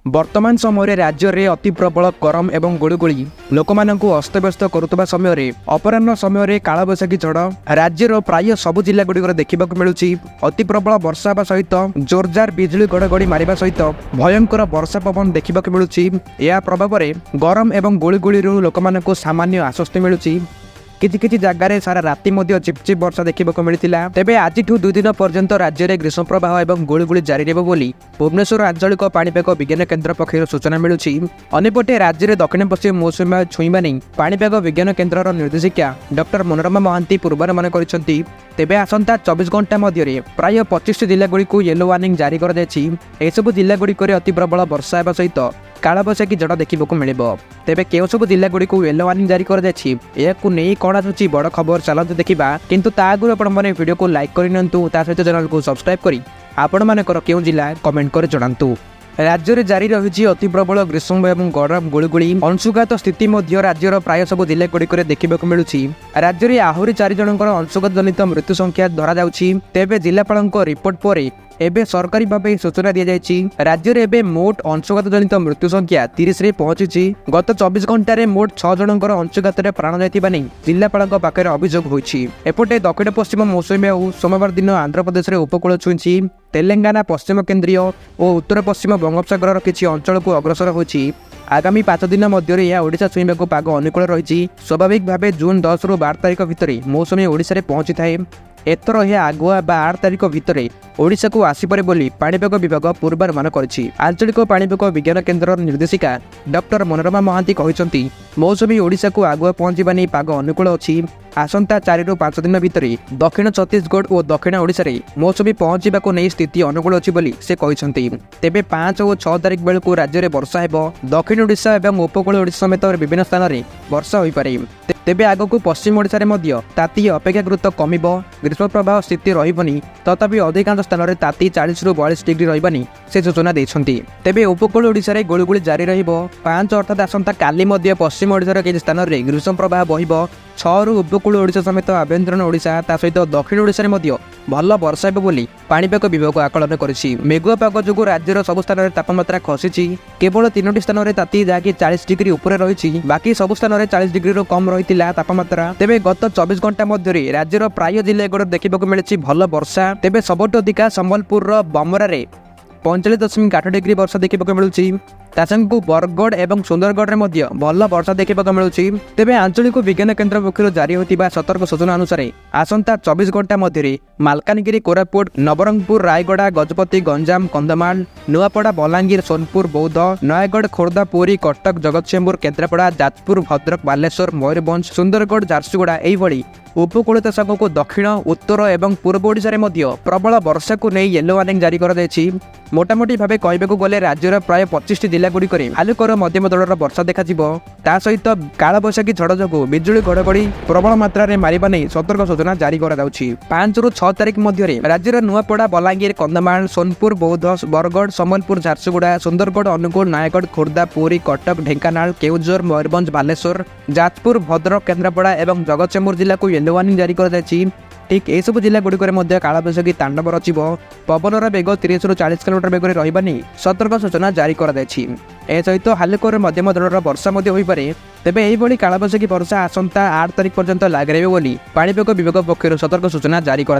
वर्तमान समय राज्य में अति प्रबल गरम एवं गुड़गुड़ी लोक अस्तव्यस्त करुवा समय अपराह समय कालबैशाखी झड़ राज्यर प्राय सबु जिला गुड़िक देखा मिलूँ। अति प्रबल वर्षा सहित जोरजार बिजुली घड़घड़ी मारिबा सहित भयंकर वर्षा पवन देखा मिलूँ। या प्रभाव में गरम एवं गुड़गुड़ी लोक सामान्य आश्वस्ति मिलूँ। किछि जगार सारा राति चिपचिप वर्षा देखा मिलता। तेबे आज 2 दिन पर्यंत राज्य में ग्रीष्म प्रवाह और गुड़गुड़ी जारी रहिबो बोली भुवनेश्वर आंचलिक पाणीपाग विज्ञान केन्द्र पक्षर सूचना मिलूँ। अन्यपटे राज्य में दक्षिण पश्चिम मौसुमी छुईबा नहीं पाणीपाग विज्ञान केन्द्र निर्देशिका डॉक्टर मनोरमा महांती पूर्वानुमान करिसेंती। तेबे आसंता 24 घंटा मध्य प्राय 25 जिलागुड़िक येलो वार्निंग जारी कर एसबू जिलागुड़िक अति प्रबल वर्षा सहित कालबैशाखी झड़ देखा मिल। तेबे केउ सब जिलागुड़िक येलो वार्निंग जारी कर नहीं कौन आसुची बड़ खबर चलते देखा। किंतु ता आगु आपण वीडियो को लाइक करनियंतु ता सहित चैनल को सब्सक्राइब करी आपण मानकर केउ जिला कमेंट कर जणांतु। राज्य में जारी रही अति प्रबल ग्रीष्म एवं गरम गुड़गुड़ी अंशुघात स्थिति राज्यर प्राय सब जिला गुड़िक देखा मिलूँ। राज्य में आहरी 4 जनकर अंशुघात जनित मृत्यु संख्या धरा जाउछि। तेबे जिलापाल रिपोर्ट पर एबे सरकारी भाव सूचना दी जाइछि। राज्य में एबे मोट अंशुघात जनित मृत्यु संख्या 30 रे पहुंची। गत 24 घंटे मोट 6 जनकर अंशुघात प्राण जाइथिबा नै जिलापाल पाखे अभियोग होइछि। एपटे दक्षिण पश्चिम मौसुमी बायु सोमवार दिन आंध्र प्रदेश में उपकूल छुईछि। तेलंगाना पश्चिम केन्द्रीय और उत्तर पश्चिम बंगोपसागर किसी अंचल को अग्रसर होइछि। आगामी 5 दिन मध्य यह ओडिशा छुईबाक पाग अनुकूल रही। स्वाभाविक भाव जून 10 ରୁ 12 तारिख भितर मौसुमी ओडिशा रे पहुंची थाए। एथर यह आगुआ 8 तारिख भितर ओडिशा को आसीपरे बोली पाणीपाग विभाग पूर्वानुमान करिछि। आंचलिक पाणीपाग विज्ञान केन्द्र निर्देशिका डॉक्टर मनोरमा महांती कहिसेंती मौसुमी ओडिशा को आगुआ पहुंचीबा नै पाग अनुकूल अछि। आसंता 4 ରୁ 5 दिन भितर दक्षिण छत्तीसगढ़ और दक्षिण ओडिशा रे मौसुमी पहुंचीबा को नै स्थिति अनुकूल अछि बोली से कहिसेंती। तेबे 5 और 6 तारिख बेलकु राज्य में वर्षा हेबो। दक्षिण ओडिशा एवं उपकूल ओडिशा समेत विभिन्न स्थान में वर्षा होई पारे। तेबे आगक पश्चिम ओडिशा रे मध्य ताती अपेक्षाकृत कमिबो। ग्रीष्म प्रवाह स्थिति रहिबनी तथापि अधिकांश स्थान में ताती 40 ରୁ 42 डिग्री रहिबनी से सूचना देछंती। तेबे उपकूल ओडिशा रे गुड़गुड़ी जारी रहिबो। 5 अर्थात आसंता काली मध्य पश्चिम ओडिशा रे किछि स्थान में ग्रीष्म प्रवाह बहिबो। 6 ରୁ उपकूल ओडिशा समेत आभ्यंतरण ओडिशा ता सहित दक्षिण ओडिशा रे मध्य भल वर्षा हेबो बोली पाणीपाग विभाग आकलन करिछि। मेघुआ पाग जोगु राज्यर सब स्थान में तापमात्रा खसिछि। केवल 3टी स्थान में ताती जाकि 40 डिग्री ऊपर रहिछि। बाकी सब स्थान में 40 डिग्री रो कम रहितिला तापमात्रा। तेबे गत 24 घंटा मध्य राज्यर प्राय जिले गुड़ देखा मिली भल वर्षा। तेबे सबठु अधिका संबलपुर बमरा 45.8 डिग्री वर्षा देखा मिलूँ। तासंगु बरगढ़ एवं सुंदरगढ़ में भल वर्षा देखा मिलूँ। तेबे आंचलिक विज्ञान केन्द्र पक्षर जारी होता सतर्क सूचना अनुसार आसंता 24 घंटा मध्य मालकानगिरी कोरापुट नवरंगपुर रायगड़ा गजपति गंजाम कंधमाल नुआपड़ा बलांगीर सोनपुर बौद्ध नयगढ़ खोर्धा पुरी कटक जगतसिंहपुर केन्द्रापड़ा जाजपुर भद्रक बालेश्वर मयूरभंज सुंदरगढ़ झारसुगुड़ा एभली उपकूलित सागक को दक्षिण उत्तर एवं पूर्व ओडिशा रे प्रबल वर्षा को नहीं येलो वार्निंग जारी कर मोटामोटी भाव कहवाक गले राज्यर प्राय 25 जिला गुड़िक हालुकर मध्यम दलर वर्षा देखा सहित कालबैशाखी झड़ जो बिजुली घड़घड़ी प्रबल मात्रा में मारिबा नहीं सतर्क सूचना जारी कर 5 ରୁ 6 तारिख मध्य राज्यर नुआपड़ा बलांगीर कंधमाल सोनपुर बौद्ध बरगढ़ संबलपुर झारसुगुड़ा सुंदरगढ़ अनुगुल नयगढ़ खोर्धा पुरी कटक ढेंकानाल केउझर मयूरभंज बालेश्वर जाजपुर भद्रक केन्द्रापड़ा एवं जगतसिंहपुर जिला को येलो वार्निंग जारी कर ठीक यह सब जिला गुड़िक कालबैशाखी तांडव रचिब। पवनर बेग 30 ରୁ 40 किलोमीटर बेगर रहिबा नै सतर्क सूचना जारी कर सहित हालुकर मध्यम दलर वर्षा होइपारे। तेबे एहिभଳି कालबैशाखी वर्षा आसंता 8 तारिख पर्यंत लागि रहिबो बोली पाणीपाग विभाग पक्षर सतर्क सूचना जारी कर।